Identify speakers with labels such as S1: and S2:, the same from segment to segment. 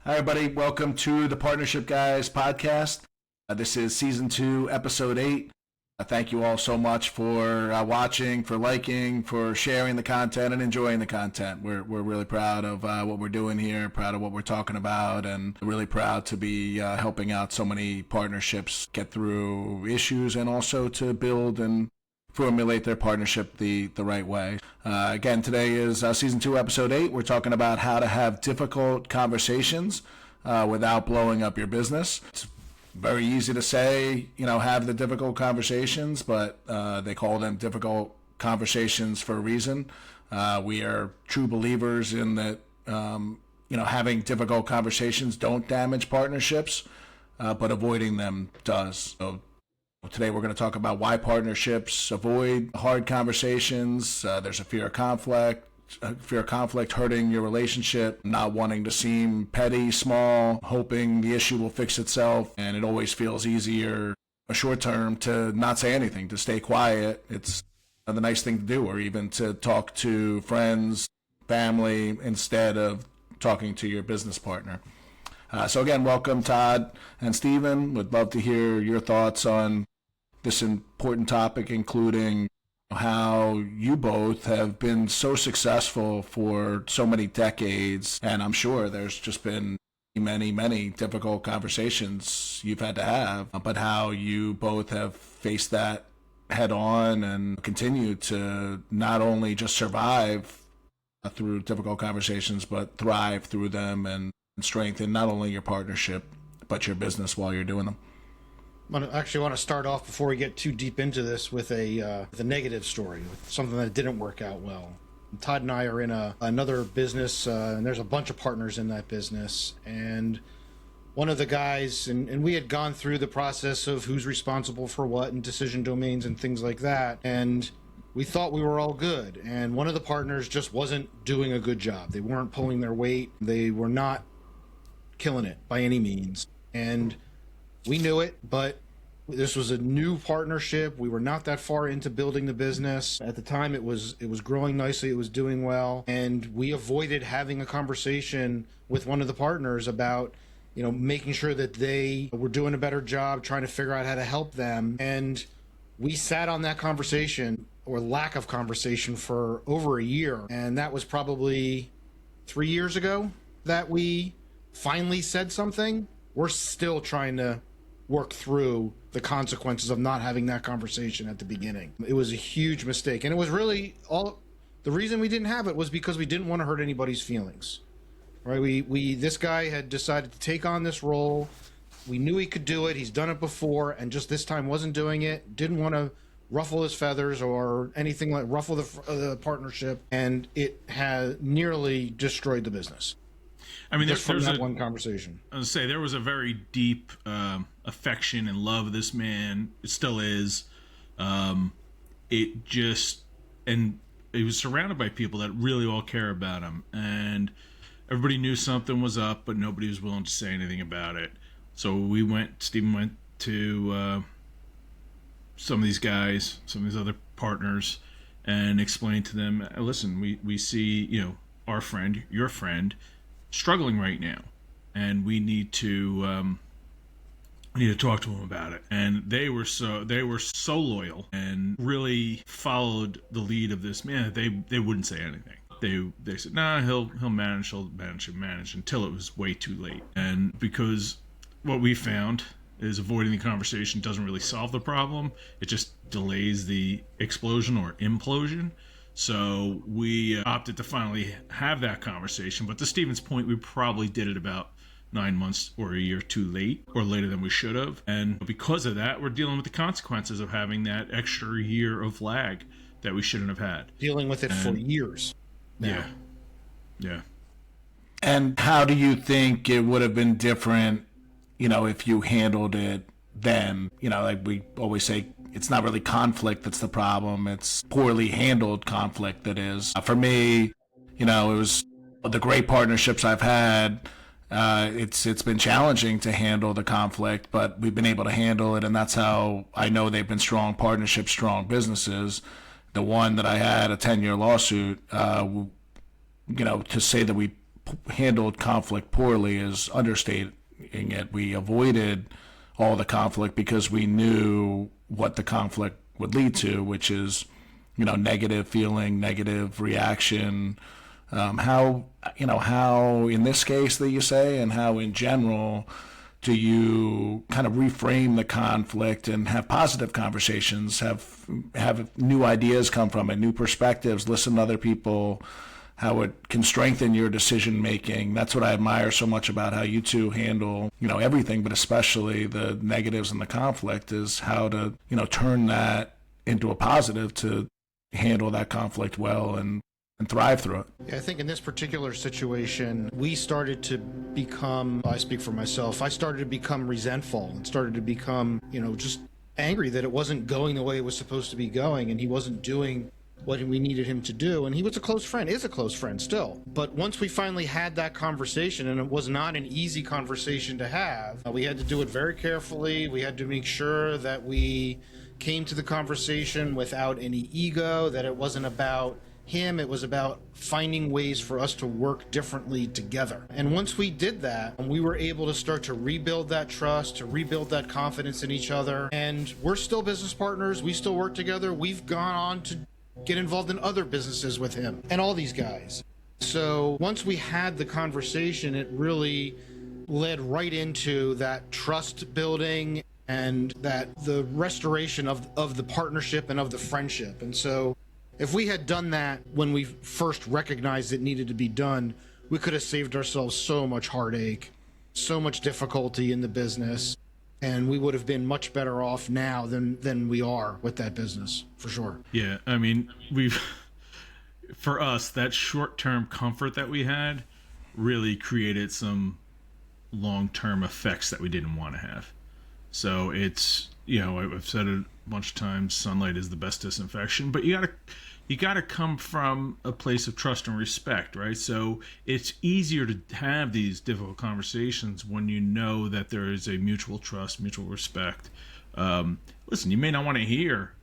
S1: Hi, everybody. Welcome to the Partnership Guys podcast. This is season 2, episode 8. Thank you all so much for watching, for liking, for sharing the content and enjoying the content. We're really proud of what we're doing here, proud of what we're talking about, and really proud to be helping out so many partnerships get through issues and also to build and formulate their partnership the right way. Again, today is season 2, episode 8. We're talking about how to have difficult conversations without blowing up your business. It's very easy to say, have the difficult conversations, but they call them difficult conversations for a reason. We are true believers in that, having difficult conversations don't damage partnerships, but avoiding them does. So today we're going to talk about why partnerships avoid hard conversations. There's a fear of conflict hurting your relationship, not wanting to seem petty, small, hoping the issue will fix itself, and it always feels easier a short term to not say anything, to stay quiet. It's the nice thing to do, or even to talk to friends, family, instead of talking to your business partner. So again, welcome Todd and Stephen. Would love to hear your thoughts on this important topic, including how you both have been so successful for so many decades. And I'm sure there's just been many difficult conversations you've had to have, but how you both have faced that head on and continue to not only just survive through difficult conversations, but thrive through them and strengthen not only your partnership, but your business while you're doing them.
S2: I actually want to start off before we get too deep into this with a negative story, with something that didn't work out well. Todd and I are in another business, and there's a bunch of partners in that business. And one of the guys, and we had gone through the process of who's responsible for what and decision domains and things like that. And we thought we were all good. And one of the partners just wasn't doing a good job. They weren't pulling their weight. They were not killing it by any means. And we knew it, but this was a new partnership. We were not that far into building the business. At the time, it was growing nicely. It was doing well. And we avoided having a conversation with one of the partners about, making sure that they were doing a better job, trying to figure out how to help them. And we sat on that conversation, or lack of conversation, for over a year. And that was probably 3 years ago that we finally said something. We're still trying to work through the consequences of not having that conversation at the beginning. It was a huge mistake. And it was really the reason we didn't have it was because we didn't want to hurt anybody's feelings, right? This guy had decided to take on this role. We knew he could do it. He's done it before, and just this time wasn't doing it. Didn't want to ruffle his feathers or anything like ruffle the partnership. And it had nearly destroyed the business.
S3: I mean,
S2: just from that
S3: a,
S2: one conversation.
S3: I would say there was a very deep affection and love of this man. It still is. And he was surrounded by people that really all care about him. And everybody knew something was up, but nobody was willing to say anything about it. So Stephen went to some of these guys, some of these other partners, and explained to them, listen, we see, our friend, your friend, struggling right now, and we need to talk to him about it. And they were so loyal and really followed the lead of this man that they wouldn't say anything. They said, nah, he'll manage until it was way too late. And because what we found is avoiding the conversation doesn't really solve the problem, it just delays the explosion or implosion. So we opted to finally have that conversation. But to Stephen's point, we probably did it about 9 months or a year too late, or later than we should have. And because of that, we're dealing with the consequences of having that extra year of lag that we shouldn't have had.
S2: Dealing with it for years now.
S3: Yeah.
S1: And how do you think it would have been different, if you handled it then? Like we always say, it's not really conflict that's the problem. It's poorly handled conflict that is. For me, it was the great partnerships I've had. It's been challenging to handle the conflict, but we've been able to handle it, and that's how I know they've been strong partnerships, strong businesses. The one that I had, a 10-year lawsuit, to say that we handled conflict poorly is understating it. We avoided all the conflict because we knew what the conflict would lead to, which is, negative feeling, negative reaction. How in this case that you say, and how in general do you kind of reframe the conflict and have positive conversations, have new ideas come from it, new perspectives, listen to other people, how it can strengthen your decision making? That's what I admire so much about how you two handle, everything, but especially the negatives and the conflict, is how to, turn that into a positive to handle that conflict well and thrive through it.
S2: Yeah, I think in this particular situation, we started to become, I speak for myself, I started to become resentful and started to become, just angry that it wasn't going the way it was supposed to be going, and he wasn't doing what we needed him to do. And he was a close friend, is a close friend still. But once we finally had that conversation, and it was not an easy conversation to have, we had to do it very carefully. We had to make sure that we came to the conversation without any ego, that it wasn't about him, it was about finding ways for us to work differently together. And once we did that, we were able to start to rebuild that trust, to rebuild that confidence in each other. And we're still business partners, we still work together. We've gone on to get involved in other businesses with him and all these guys. So once we had the conversation, it really led right into that trust building and that the restoration of the partnership and of the friendship. And so if we had done that when we first recognized it needed to be done, we could have saved ourselves so much heartache, so much difficulty in the business, and we would have been much better off now than we are with that business, for sure.
S3: Yeah, I mean, for us, that short-term comfort that we had really created some long-term effects that we didn't want to have. So it's, I've said it a bunch of times, sunlight is the best disinfection, but you gotta come from a place of trust and respect, right? So it's easier to have these difficult conversations when you know that there is a mutual trust, mutual respect. Listen, you may not want to hear,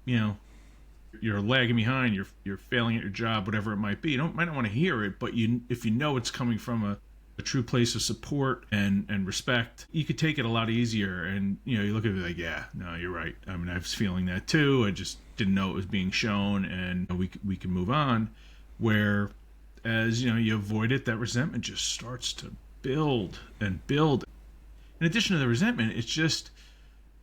S3: you're lagging behind, you're failing at your job, whatever it might be. Might not want to hear it, but if you know it's coming from a true place of support and respect, you could take it a lot easier. And you look at it like, yeah, no, you're right. I mean, I was feeling that too. I just didn't know it was being shown, and we can move on. Where as you avoid it, that resentment just starts to build and build. In addition to the resentment, it's just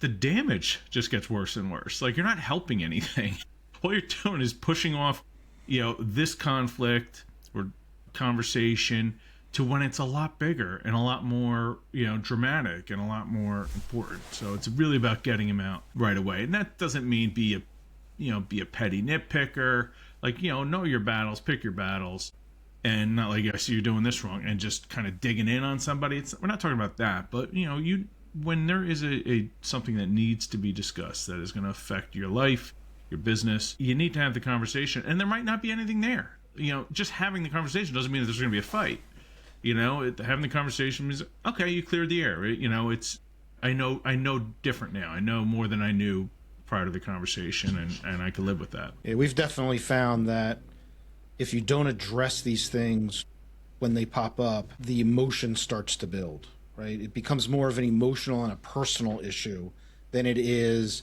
S3: the damage just gets worse and worse. Like, you're not helping anything. All you're doing is pushing off this conflict or conversation to when it's a lot bigger and a lot more, dramatic and a lot more important. So it's really about getting him out right away. And that doesn't mean be a petty nitpicker. Like, know your battles, pick your battles, and not like, I see you're doing this wrong, and just kind of digging in on somebody. We're not talking about that, but when there is a something that needs to be discussed that is going to affect your life, your business, you need to have the conversation. And there might not be anything there. Just having the conversation doesn't mean that there's going to be a fight. Having the conversation means, okay, you cleared the air. Right? I know different now. I know more than I knew prior to the conversation, and I could live with that.
S2: Yeah, we've definitely found that if you don't address these things when they pop up, the emotion starts to build, right? It becomes more of an emotional and a personal issue than it is,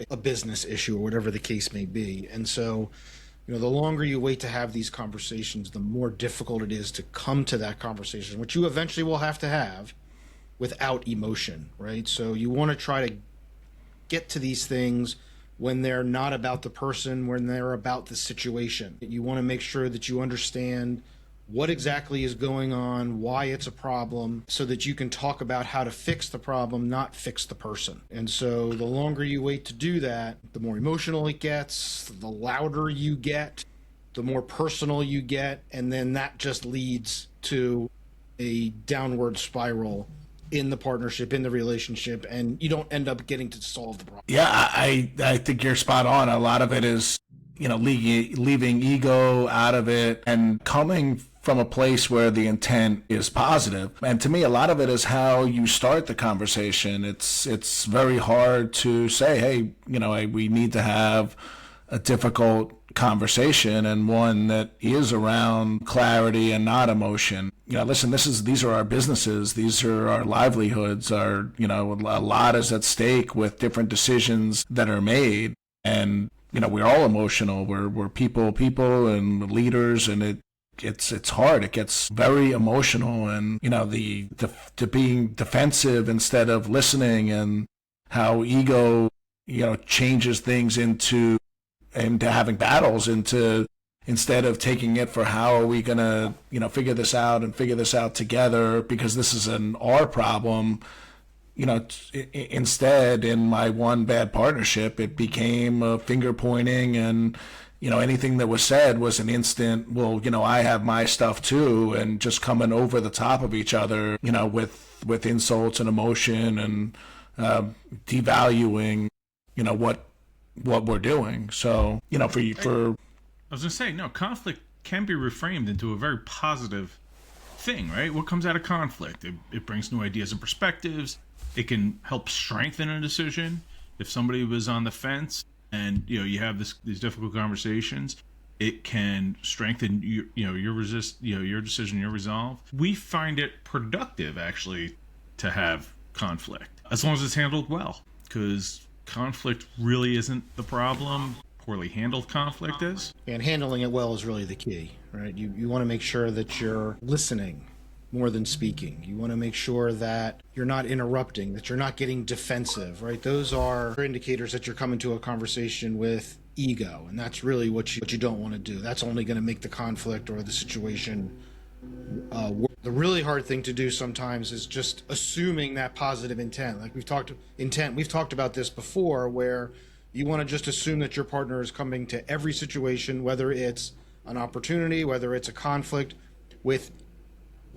S2: a business issue or whatever the case may be. And so, the longer you wait to have these conversations, the more difficult it is to come to that conversation, which you eventually will have to have without emotion, right? So you want to try to get to these things when they're not about the person, when they're about the situation. You want to make sure that you understand what exactly is going on, why it's a problem, so that you can talk about how to fix the problem, not fix the person. And so the longer you wait to do that, the more emotional it gets, the louder you get, the more personal you get, and then that just leads to a downward spiral in the partnership, in the relationship, and you don't end up getting to solve the problem.
S1: Yeah, I think you're spot on. A lot of it is, leaving ego out of it and coming from a place where the intent is positive. And to me, a lot of it is how you start the conversation. It's very hard to say, hey, we need to have a difficult conversation, and one that is around clarity and not emotion. Listen, these are our businesses, these are our livelihoods, a lot is at stake with different decisions that are made, and we're all emotional. We're people and leaders, and it's hard. It gets very emotional, and the being defensive instead of listening, and how ego changes things into having battles, instead of taking it for how are we gonna figure this out together, because this is our problem. Instead, in my one bad partnership, it became a finger pointing, and anything that was said was an instant, well, I have my stuff too, and just coming over the top of each other, with insults and emotion, and devaluing, what we're doing. So, for
S3: I was gonna say, no, conflict can be reframed into a very positive thing, right? What comes out of conflict? It brings new ideas and perspectives. It can help strengthen a decision. If somebody was on the fence, and you have these difficult conversations, it can strengthen your decision, your resolve. We find it productive, actually, to have conflict, as long as it's handled well, because conflict really isn't the problem. Poorly handled conflict is.
S2: And handling it well is really the key, right? You want to make sure that you're listening more than speaking. You want to make sure that you're not interrupting, that you're not getting defensive, right? Those are indicators that you're coming to a conversation with ego, and that's really what you don't want to do. That's only going to make the conflict or the situation worse. The really hard thing to do sometimes is just assuming that positive intent. Like we've talked about this before, where you want to just assume that your partner is coming to every situation, whether it's an opportunity, whether it's a conflict, with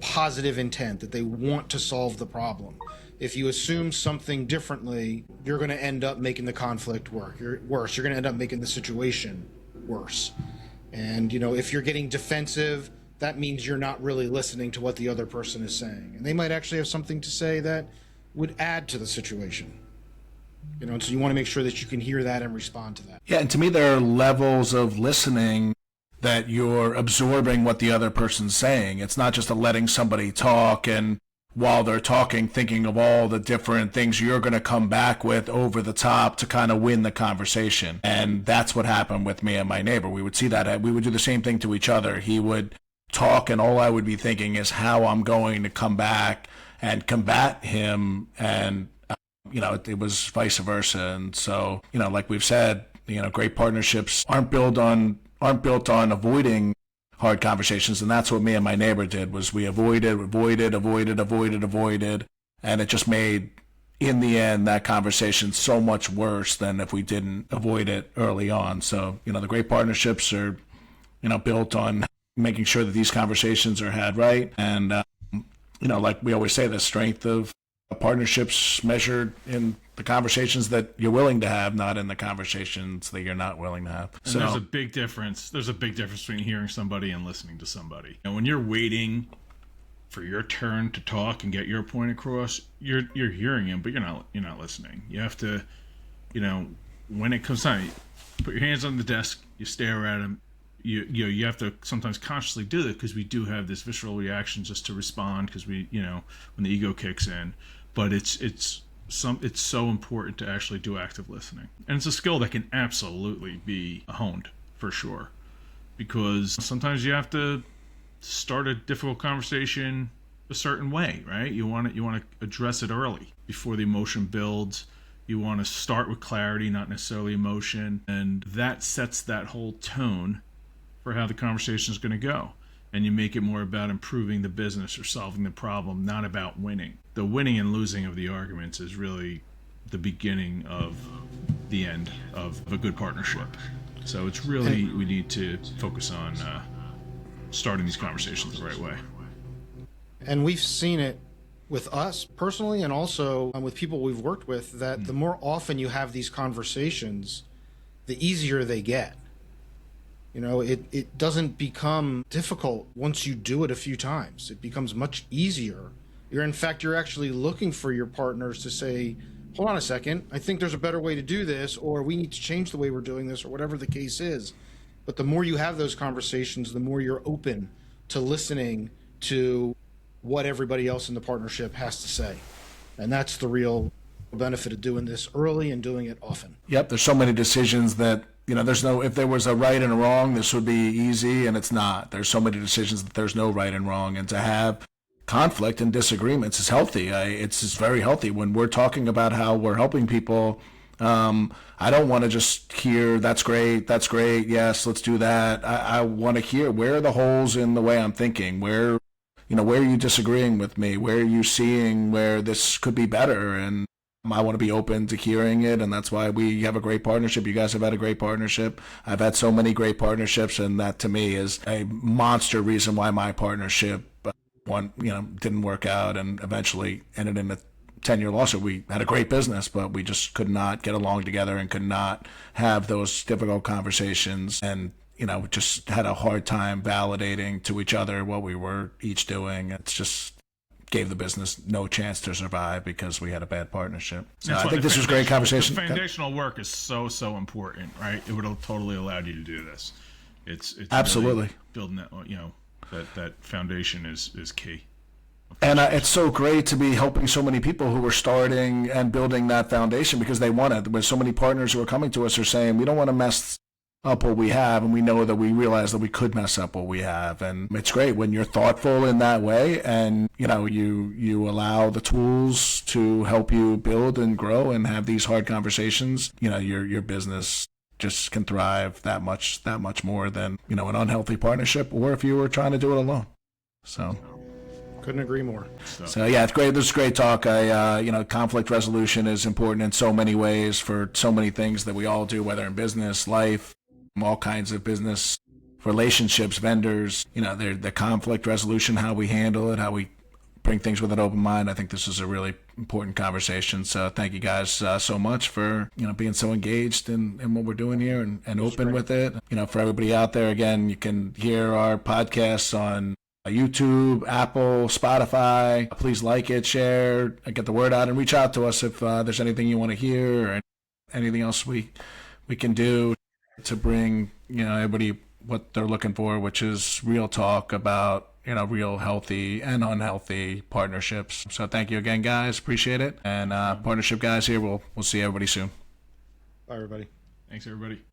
S2: positive intent, that they want to solve the problem. If you assume something differently, you're going to end up making the conflict worse. You're going to end up making the situation worse. And, if you're getting defensive, that means you're not really listening to what the other person is saying. And they might actually have something to say that would add to the situation. And so you want to make sure that you can hear that and respond to that.
S1: Yeah, and to me, there are levels of listening that you're absorbing what the other person's saying. It's not just letting somebody talk, and while they're talking, thinking of all the different things you're going to come back with over the top to kind of win the conversation. And that's what happened with me and my neighbor. We would see that. We would do the same thing to each other. He would talk, and all I would be thinking is how I'm going to come back and combat him. And, it was vice versa. And so, like we've said, great partnerships aren't built on avoiding hard conversations, and that's what me and my neighbor did. Was we avoided, and it just made, in the end, that conversation so much worse than if we didn't avoid it early on. So, the great partnerships are, built on making sure that these conversations are had right, and like we always say, the strength of partnerships measured in the conversations that you're willing to have, not in the conversations that you're not willing to have.
S3: And so there's a big difference. There's a big difference between hearing somebody and listening to somebody. And when you're waiting for your turn to talk and get your point across, you're hearing him, but you're not listening. You have to, when it comes time, you put your hands on the desk, you stare at him. You have to sometimes consciously do it, because we do have this visceral reaction just to respond, because we, when the ego kicks in. But it's so important to actually do active listening, and it's a skill that can absolutely be honed, for sure, because sometimes you have to start a difficult conversation a certain way, right? You want to address it early before the emotion builds. You want to start with clarity, not necessarily emotion, and that sets that whole tone for how the conversation is going to go. And you make it more about improving the business or solving the problem, not about winning. The winning and losing of the arguments is really the beginning of the end of a good partnership. So it's really, we need to focus on starting these conversations the right way.
S2: And we've seen it with us personally, and also with people we've worked with, that the more often you have these conversations, the easier they get. It doesn't become difficult once you do it a few times. It becomes much easier. You're actually looking for your partners to say, hold on a second, I think there's a better way to do this, or we need to change the way we're doing this, or whatever the case is. But the more you have those conversations, the more you're open to listening to what everybody else in the partnership has to say. And that's the real benefit of doing this early and doing it often.
S1: Yep, there's so many decisions that, there's no, if there was a right and a wrong, this would be easy, and it's not. There's so many decisions that there's no right and wrong, and to have conflict and disagreements is healthy. It's very healthy. When we're talking about how we're helping people, I don't want to just hear, that's great, yes, let's do that. I want to hear, where are the holes in the way I'm thinking? Where are you disagreeing with me? Where are you seeing where this could be better? And I want to be open to hearing it, and that's why we have a great partnership. You guys have had a great partnership. I've had so many great partnerships, and that to me is a monster reason why my partnership didn't work out and eventually ended in a 10-year lawsuit. We had a great business, but we just could not get along together and could not have those difficult conversations, and just had a hard time validating to each other what we were each doing. It's just gave the business no chance to survive because we had a bad partnership. So I think this was a great conversation.
S3: The foundational work is so important, right? It would have totally allowed you to do this. It's
S1: absolutely
S3: really building that, that foundation is key.
S1: And it's so great to be helping so many people who are starting and building that foundation because they want it. There's so many partners who are coming to us are saying, we don't want to mess up what we have, and we realize that we could mess up what we have. And it's great when you're thoughtful in that way, and you allow the tools to help you build and grow and have these hard conversations. Your business just can thrive that much more than an unhealthy partnership, or if you were trying to do it alone. So
S2: couldn't agree more.
S1: So yeah, it's great. This is great talk. Conflict resolution is important in so many ways for so many things that we all do, whether in business, life, all kinds of business relationships, vendors. The conflict resolution, how we handle it, how we bring things with an open mind. I think this is a really important conversation. So thank you guys so much for being so engaged in what we're doing here and open with it. For everybody out there, again, you can hear our podcasts on YouTube, Apple, Spotify. Please like it, share, get the word out, and reach out to us if there's anything you want to hear or anything else we can do to bring everybody what they're looking for, which is real talk about real healthy and unhealthy partnerships. So thank you again, guys. Appreciate it. And partnership guys here, we'll see everybody soon.
S2: Bye, everybody.
S3: Thanks, everybody.